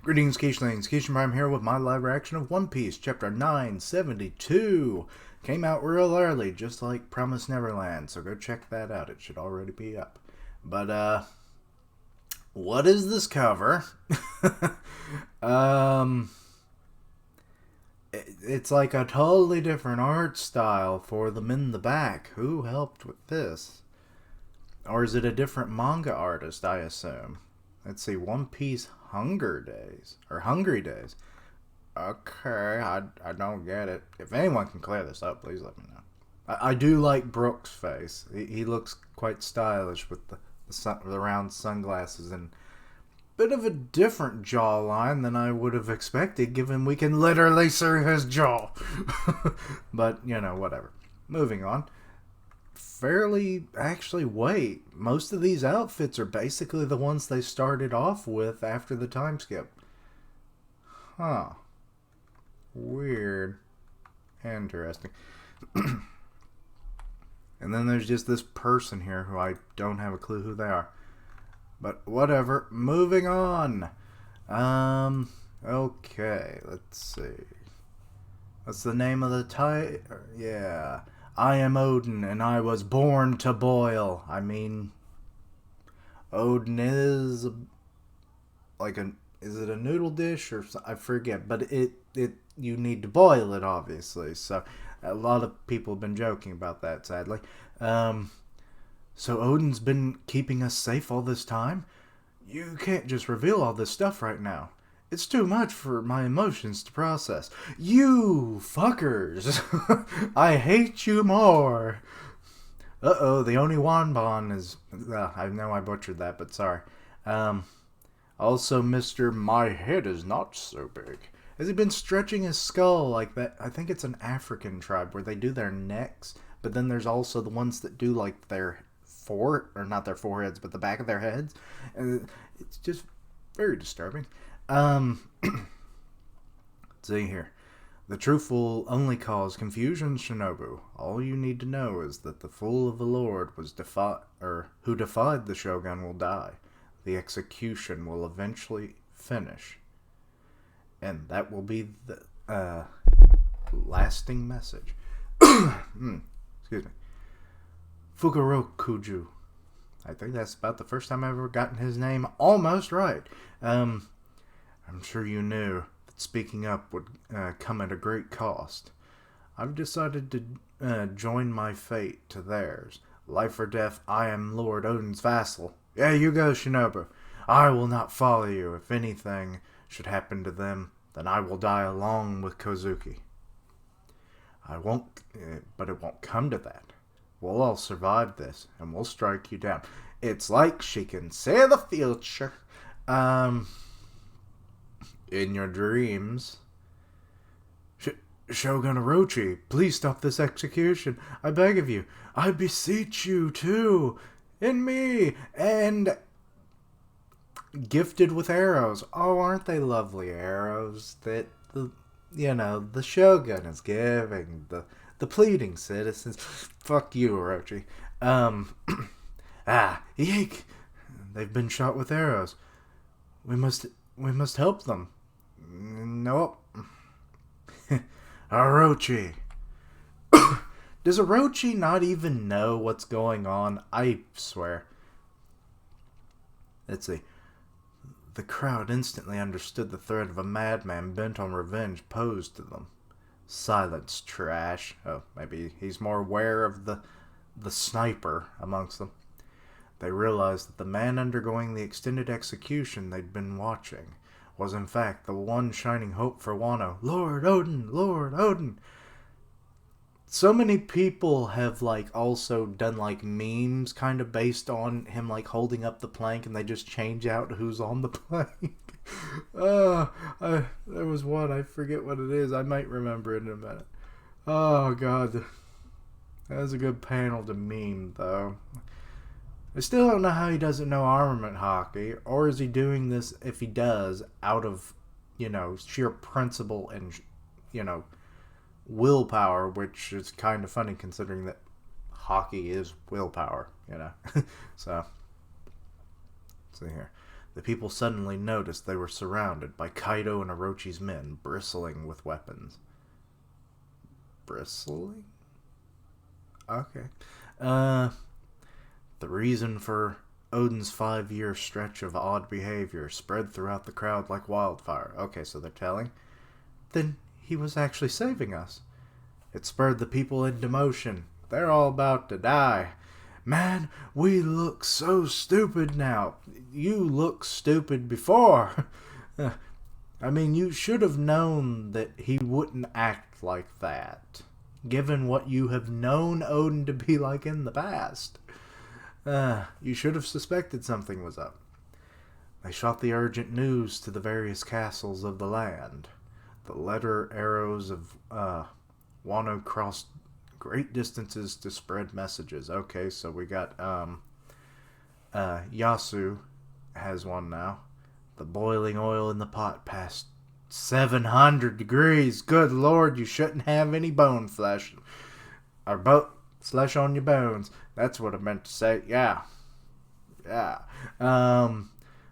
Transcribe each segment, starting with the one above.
Greetings, Keishlings. Keishan Prime here with my live reaction of One Piece, Chapter 972. Came out real early, just like Promised Neverland, so go check that out. It should already be up. But, what is this cover? It's like a totally different art style for them in the back. Who helped with this? Or is it a different manga artist, I assume? Let's see, One Piece Hunger Days. Or Hungry Days. Okay, I don't get it. If anyone can clear this up, please let me know. I do like Brook's face. He looks quite stylish with the round sunglasses and bit of a different jawline than I would have expected, given we can literally see his jaw. But, you know, whatever. Moving on. Actually, wait. Most of these outfits are basically the ones they started off with after the time skip. Huh. Weird. Interesting. And then there's just this person here who I don't have a clue who they are. But whatever. Moving on. Okay. Let's see. What's the name of the title? Yeah. I am Oden, and I was born to boil. I mean, Oden is is it a noodle dish or I forget, but you need to boil it, obviously. So a lot of people have been joking about that, sadly. So Oden's been keeping us safe all this time? You can't just reveal all this stuff right now. It's too much for my emotions to process. You fuckers! I hate you more! Uh-oh, the only Wanban is... I know I butchered that, but sorry. Also, Mr. My head is not so big. Has he been stretching his skull like that? I think it's an African tribe where they do their necks, but then there's also the ones that do like their or not their foreheads, but the back of their heads. And it's just very disturbing. Let's see here. The truth will only cause confusion, Shinobu. All you need to know is that the fool of the Lord who defied the Shogun will die. The execution will eventually finish. And that will be the lasting message. Excuse me. Fukurokuju. I think that's about the first time I've ever gotten his name almost right. I'm sure you knew that speaking up would come at a great cost. I've decided to join my fate to theirs. Life or death, I am Lord Oden's vassal. Yeah, you go, Shinobu. I will not follow you. If anything should happen to them, then I will die along with Kozuki. I won't, but it won't come to that. We'll all survive this, and we'll strike you down. It's like she can see the future. In your dreams. Shogun Orochi, please stop this execution. I beg of you. I beseech you, too. In me. And gifted with arrows. Oh, aren't they lovely arrows that the Shogun is giving the pleading citizens. Fuck you, Orochi. Eek. They've been shot with arrows. We must help them. Nope. Orochi. Does Orochi not even know what's going on? I swear. Let's see. The crowd instantly understood the threat of a madman bent on revenge posed to them. Silence, trash. Oh, maybe he's more aware of the sniper amongst them. They realized that the man undergoing the extended execution they'd been watching was in fact the one shining hope for Wano. Lord Oden! Lord Oden! So many people have also done memes kind of based on him holding up the plank, and they just change out who's on the plank. There was one, I forget what it is. I might remember it in a minute. Oh god. That was a good panel to meme, though. I still don't know how he doesn't know armament hockey, or is he doing this, if he does, out of, sheer principle and, willpower, which is kind of funny considering that hockey is willpower, So, let's see here. The people suddenly noticed they were surrounded by Kaido and Orochi's men, bristling with weapons. Bristling? Okay. The reason for Oden's 5-year stretch of odd behavior spread throughout the crowd like wildfire. Okay, so they're telling? Then he was actually saving us. It spurred the people into motion. They're all about to die. Man, we look so stupid now. You looked stupid before. I mean, you should have known that he wouldn't act like that, given what you have known Oden to be like in the past. You should have suspected something was up. They shot the urgent news to the various castles of the land. The letter arrows of Wano crossed great distances to spread messages. Okay, so we got Yasu has one now. The boiling oil in the pot passed 700 degrees. Good Lord, you shouldn't have any bone flesh. Or flesh on your bones. That's what I meant to say. Yeah.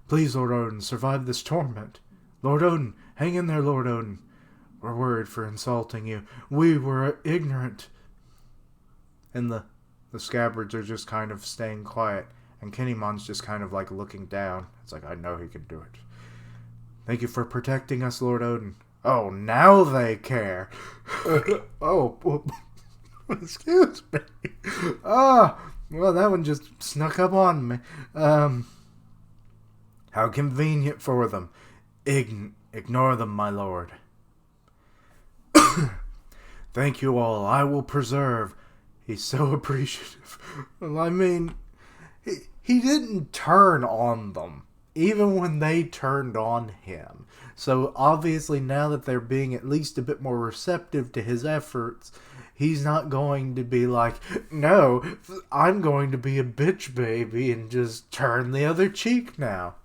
Please, Lord Oden, survive this torment. Lord Oden, hang in there, Lord Oden. We're worried for insulting you. We were ignorant. And the scabbards are just kind of staying quiet. And Kinemon's just kind of like looking down. It's like, I know he can do it. Thank you for protecting us, Lord Oden. Oh, now they care. Oh, excuse me. Well, that one just snuck up on me. How convenient for them. Ignore them, my lord. Thank you all. I will preserve. He's so appreciative. Well, I mean, he didn't turn on them, even when they turned on him. So obviously now that they're being at least a bit more receptive to his efforts, he's not going to be like, no, I'm going to be a bitch baby and just turn the other cheek now.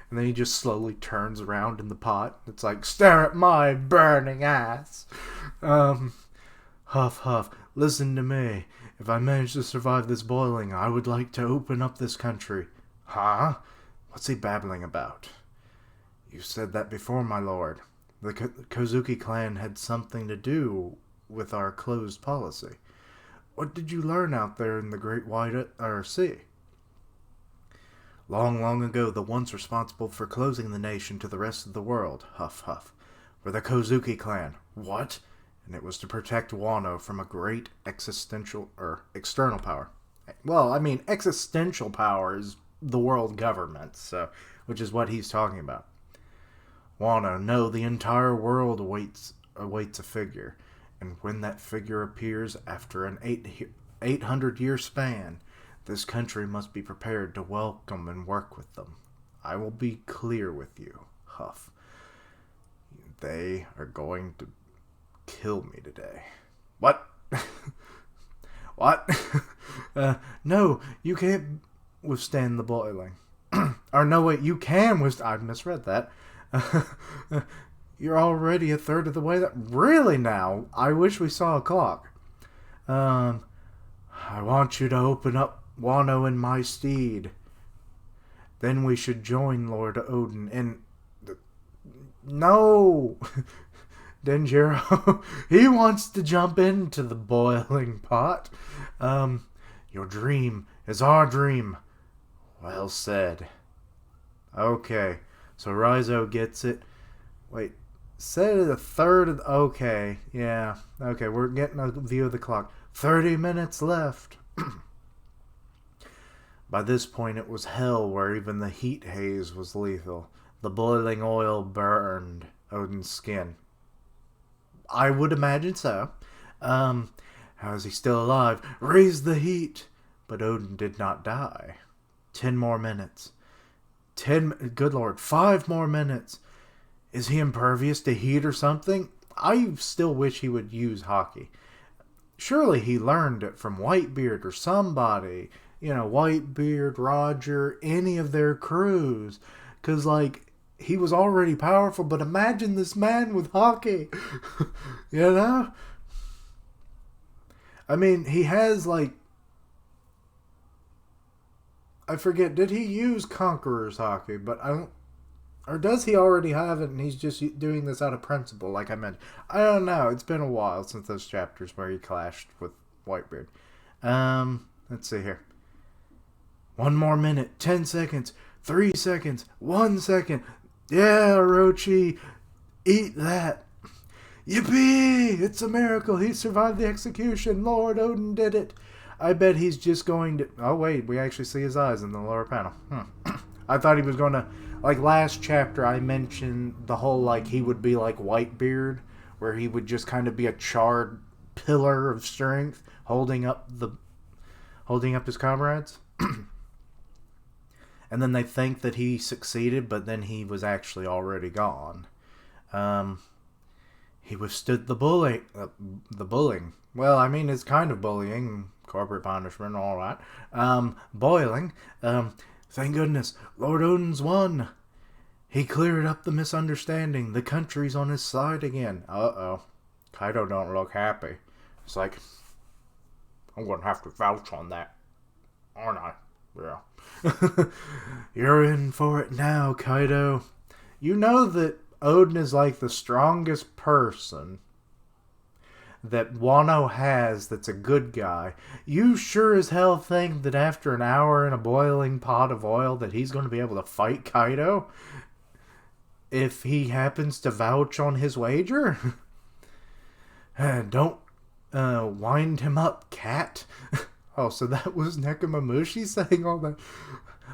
And then he just slowly turns around in the pot. It's like, stare at my burning ass. Huff, huff. Listen to me. If I manage to survive this boiling, I would like to open up this country. Huh? What's he babbling about? You said that before, my lord. The Kozuki clan had something to do with our closed policy. What did you learn out there in the great wide sea? Long, long ago, the ones responsible for closing the nation to the rest of the world, huff, huff, were the Kozuki clan. What? And it was to protect Wano from a great external power. Well, I mean, existential power is the world government, so, which is what he's talking about. Wano, no, the entire world awaits a figure, and when that figure appears after an 800-year span, this country must be prepared to welcome and work with them. I will be clear with you, huff. They are going to kill me today. What? What? No, you can't withstand the boiling. Or no, wait, you can withstand... I misread that. You're already a third of the way. Really now? I wish we saw a clock. I want you to open up Wano in my steed. Then we should join Lord Oden in... No! Denjiro, he wants to jump into the boiling pot. Your dream is our dream. Well said. Okay, so Raizo gets it. Wait, said it a third of... Okay, yeah. Okay, we're getting a view of the clock. 30 minutes left. By this point, it was hell where even the heat haze was lethal. The boiling oil burned Oden's skin. I would imagine so. How is he still alive? Raise the heat! But Oden did not die. 10 more minutes. Good lord, 5 more minutes. Is he impervious to heat or something? I still wish he would use hockey. Surely he learned it from Whitebeard or somebody. You know, Whitebeard, Roger, any of their crews. Because, like, he was already powerful, but imagine this man with hockey. You know? I mean, he has, like... I forget, did he use Conqueror's Hockey? But I don't. Or does he already have it and he's just doing this out of principle, like I mentioned? I don't know. It's been a while since those chapters where he clashed with Whitebeard. Let's see here. 1 more minute, 10 seconds, 3 seconds, 1 second. Yeah, Orochi, eat that. Yippee! It's a miracle. He survived the execution. Lord Oden did it. I bet he's just going to... Oh, wait. We actually see his eyes in the lower panel. I thought he was going to... Like, last chapter, I mentioned the whole, like, he would be like Whitebeard, where he would just kind of be a charred pillar of strength, holding up his comrades. And then they think that he succeeded, but then he was actually already gone. He withstood the bullying. Well, I mean, it's kind of bullying, corporate punishment, all that. Boiling. Thank goodness, Lord Oden's won. He cleared up the misunderstanding. The country's on his side again. Uh-oh. Kaido don't look happy. It's like, I'm going to have to vouch on that, aren't I? Yeah. You're in for it now, Kaido. You know that Oden is like the strongest person that Wano has that's a good guy. You sure as hell think that after an hour in a boiling pot of oil that he's going to be able to fight Kaido? If he happens to vouch on his wager? Don't wind him up, cat. Oh, so that was Nekomamushi saying all that?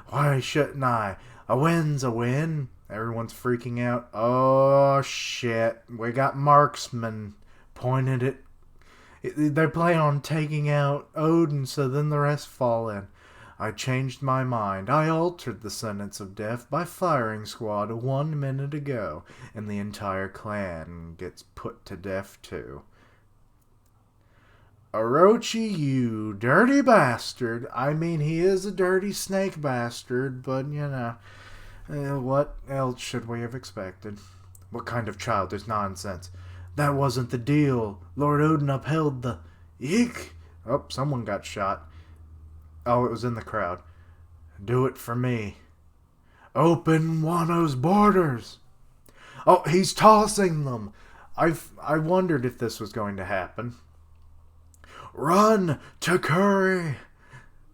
Why shouldn't I? A win's a win. Everyone's freaking out. Oh, shit. We got marksmen pointed at... They plan on taking out Oden, so then the rest fall in. I changed my mind. I altered the sentence of death by firing squad 1 minute ago, and the entire clan gets put to death too. Orochi, you dirty bastard. I mean, he is a dirty snake bastard, but, you know, what else should we have expected? What kind of childish nonsense? That wasn't the deal. Lord Oden upheld the... Eek! Oh, someone got shot. Oh, it was in the crowd. Do it for me. Open Wano's borders. Oh, he's tossing them. I wondered if this was going to happen. Run, Takuri!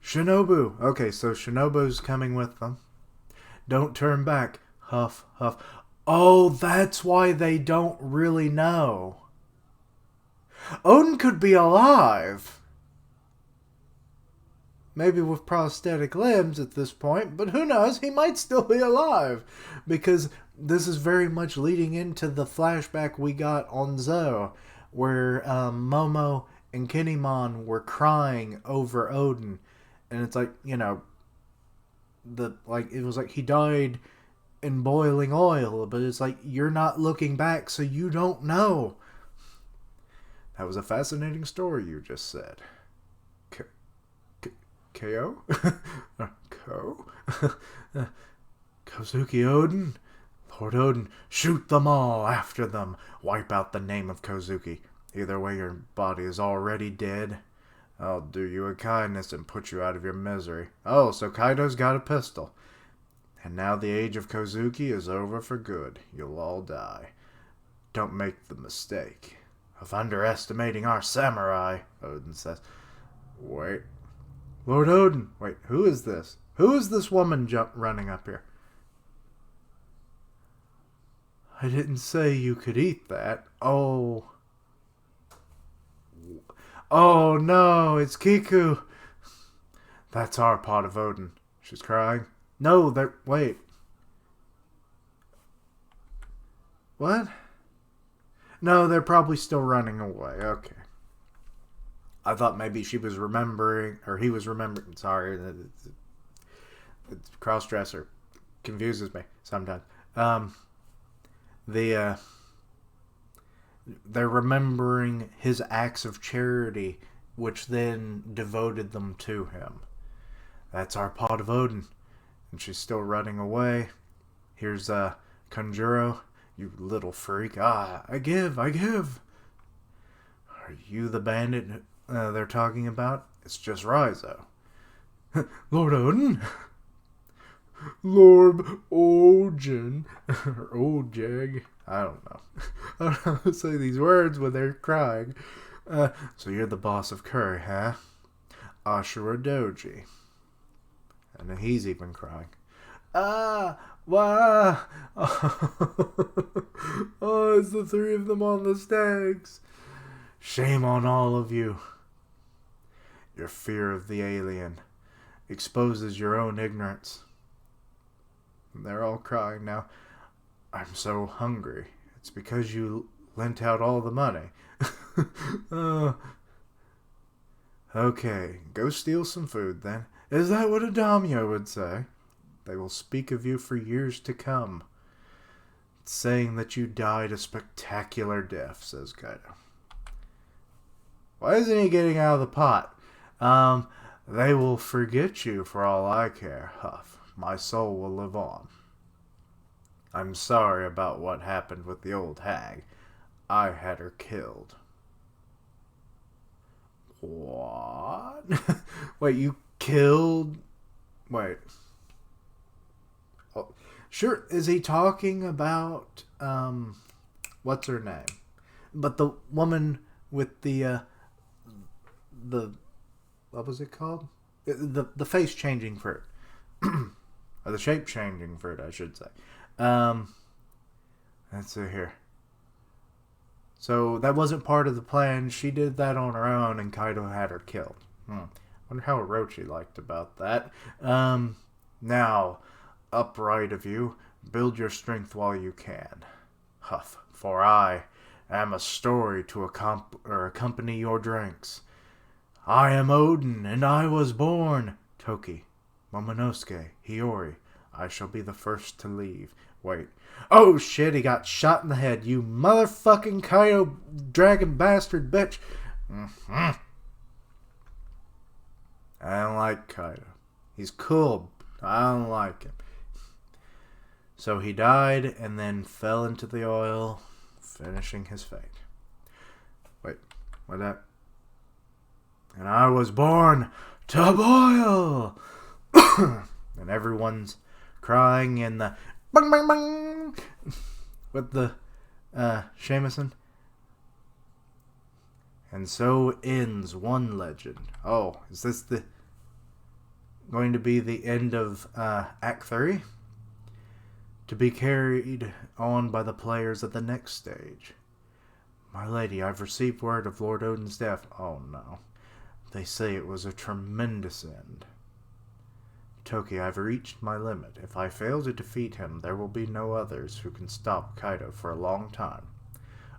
Shinobu. Okay, so Shinobu's coming with them. Don't turn back. Huff, huff. Oh, that's why they don't really know. Oden could be alive. Maybe with prosthetic limbs at this point, but who knows? He might still be alive. Because this is very much leading into the flashback we got on Zou, where Momo and Kinemon were crying over Oden. And it's like, you know, it was like he died in boiling oil, but it's like, you're not looking back, so you don't know. That was a fascinating story you just said. Ko? Ko? Kozuki Oden? Lord Oden, shoot them all after them. Wipe out the name of Kozuki. Either way, your body is already dead. I'll do you a kindness and put you out of your misery. Oh, so Kaido's got a pistol. And now the age of Kozuki is over for good. You'll all die. Don't make the mistake of underestimating our samurai, Oden says. Wait. Lord Oden. Wait, who is this? Who is this woman running up here? I didn't say you could eat that. Oh. Oh no, it's Kiku. That's our pot of Oden. She's crying. No, wait. What? No, they're probably still running away. Okay. I thought maybe she was remembering, or he was remembering. Sorry, cross-dresser confuses me sometimes. They're remembering his acts of charity, which then devoted them to him. That's our pot of Oden. And she's still running away. Here's Konjuro. You little freak. Ah, I give. Are you the bandit they're talking about? It's just Raizo. Lord Oden? Lord Oden. Or Ojeg. I don't know. I don't know how to say these words when they're crying. So you're the boss of Curry, huh? Ashura Doji. And he's even crying. Ah! Wah! Oh, it's the three of them on the stags. Shame on all of you. Your fear of the alien exposes your own ignorance. They're all crying now. I'm so hungry. It's because you lent out all the money. Okay, go steal some food then. Is that what a daimyo would say? They will speak of you for years to come, saying that you died a spectacular death, says Kaido. Why isn't he getting out of the pot? They will forget you for all I care, Huff. My soul will live on. I'm sorry about what happened with the old hag. I had her killed. What? Wait, you killed... Wait. Oh, sure, is he talking about, what's her name? But the woman with the what was it called? The face changing fruit. Or the shape changing fruit, I should say. Let's see here. So that wasn't part of the plan. She did that on her own, and Kaido had her killed. Wonder how Orochi liked about that. Now, upright of you, build your strength while you can. Huff, for I am a story to accompany your drinks. I am Oden, and I was born. Toki, Momonosuke, Hiyori, I shall be the first to leave. Wait. Oh shit, he got shot in the head. You motherfucking Kaido dragon bastard bitch. I don't like Kaido. He's cool. I don't like him. So he died and then fell into the oil, finishing his fate. Wait, what that? And I was born to boil. And everyone's crying in the bang bang bang with the shamisen. And so ends one legend. Oh, is this going to be the end of Act 3? To be carried on by the players at the next stage. My lady, I've received word of Lord Oden's death. Oh no. They say it was a tremendous end. Toki, I've reached my limit. If I fail to defeat him, there will be no others who can stop Kaido for a long time.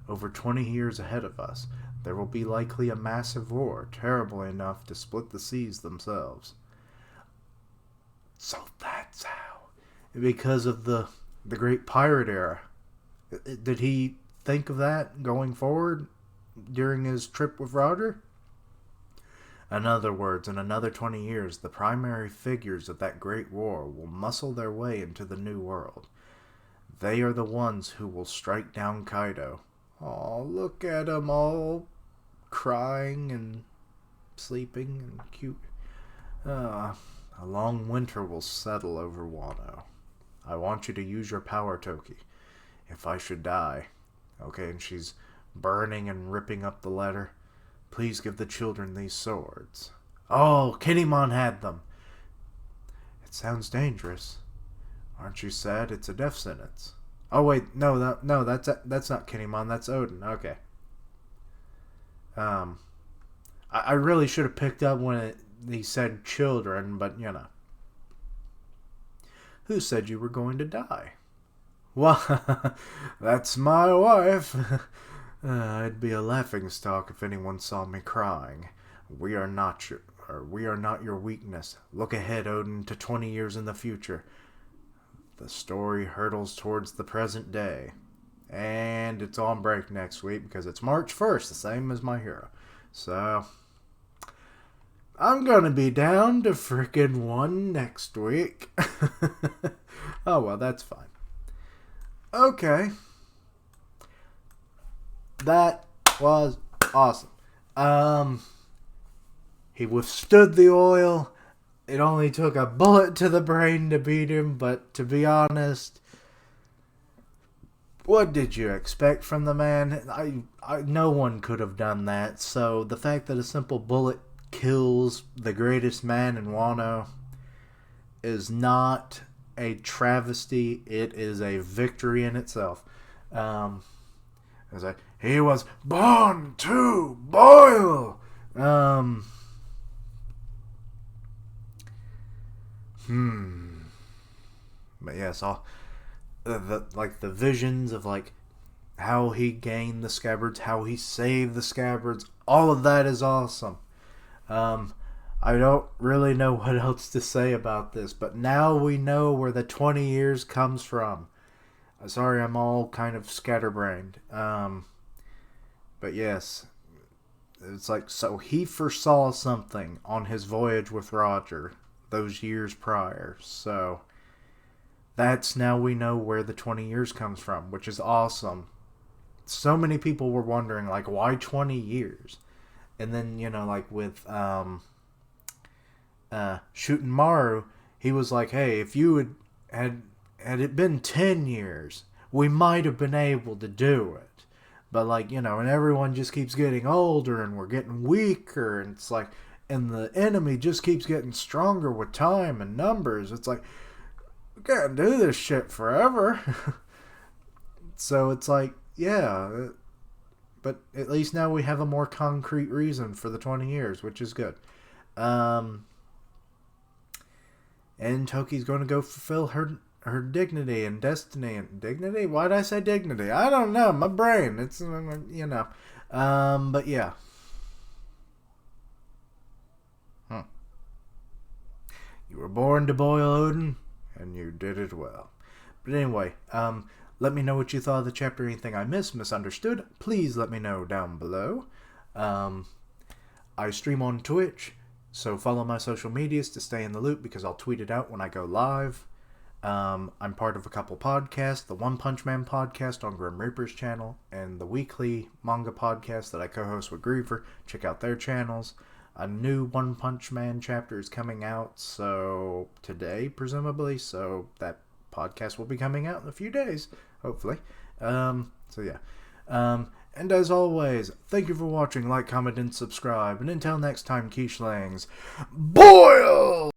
Over 20 years ahead of us, there will be likely a massive war, terrible enough to split the seas themselves. So that's how. Because of the Great Pirate Era. Did he think of that going forward during his trip with Roger? In other words, in another 20 years, the primary figures of that great war will muscle their way into the new world. They are the ones who will strike down Kaido. Oh, look at them all crying and sleeping and cute. A long winter will settle over Wano. I want you to use your power, Toki. If I should die. Okay, and she's burning and ripping up the letter. Please give the children these swords. Oh, Kinemon had them. It sounds dangerous. Aren't you sad? It's a death sentence. Oh wait, no, that's not Kinemon. That's Oden. Okay. I really should have picked up when he said children, but you know. Who said you were going to die? Well, that's my wife. I'd be a laughingstock if anyone saw me crying. We are not your weakness. Look ahead, Oden, to 20 years in the future. The story hurtles towards the present day. And it's on break next week because it's March 1st, the same as My Hero. So, I'm gonna be down to frickin' one next week. Oh, well, that's fine. Okay. That was awesome. He withstood the oil. it only took a bullet to the brain to beat him, but to be honest, what did you expect from the man? No one could have done that. So the fact that a simple bullet kills the greatest man in Wano is not a travesty. It is a victory in itself. It's like, he was born to boil. But yes, all the visions of like how he gained the scabbards, how he saved the scabbards, all of that is awesome. I don't really know what else to say about this, but now we know where the 20 years comes from. Sorry, I'm all kind of scatterbrained. But yes, it's like, so he foresaw something on his voyage with Roger those years prior. So that's now we know where the 20 years comes from, which is awesome. So many people were wondering, like, why 20 years? And then, like with Shooting Maru, he was like, hey, if you had it been 10 years, we might have been able to do it. But, like, and everyone just keeps getting older and we're getting weaker. And it's like, and the enemy just keeps getting stronger with time and numbers. It's like, we can't do this shit forever. So it's like, yeah. But at least now we have a more concrete reason for the 20 years, which is good. And Toki's going to go fulfill her dignity and destiny. And dignity? Why did I say dignity? I don't know. My brain. It's, but yeah. You were born to boil, Oden, and you did it well. But anyway, let me know what you thought of the chapter. Anything I misunderstood, please let me know down below. I stream on Twitch, so follow my social medias to stay in the loop because I'll tweet it out when I go live. I'm part of a couple podcasts, the One Punch Man podcast on Grim Reaper's channel, and the weekly manga podcast that I co-host with Griever. Check out their channels. A new One Punch Man chapter is coming out, so today, presumably, so that podcast will be coming out in a few days, hopefully. So yeah. And as always, thank you for watching, like, comment, and subscribe, and until next time, Quiche Langs, boil!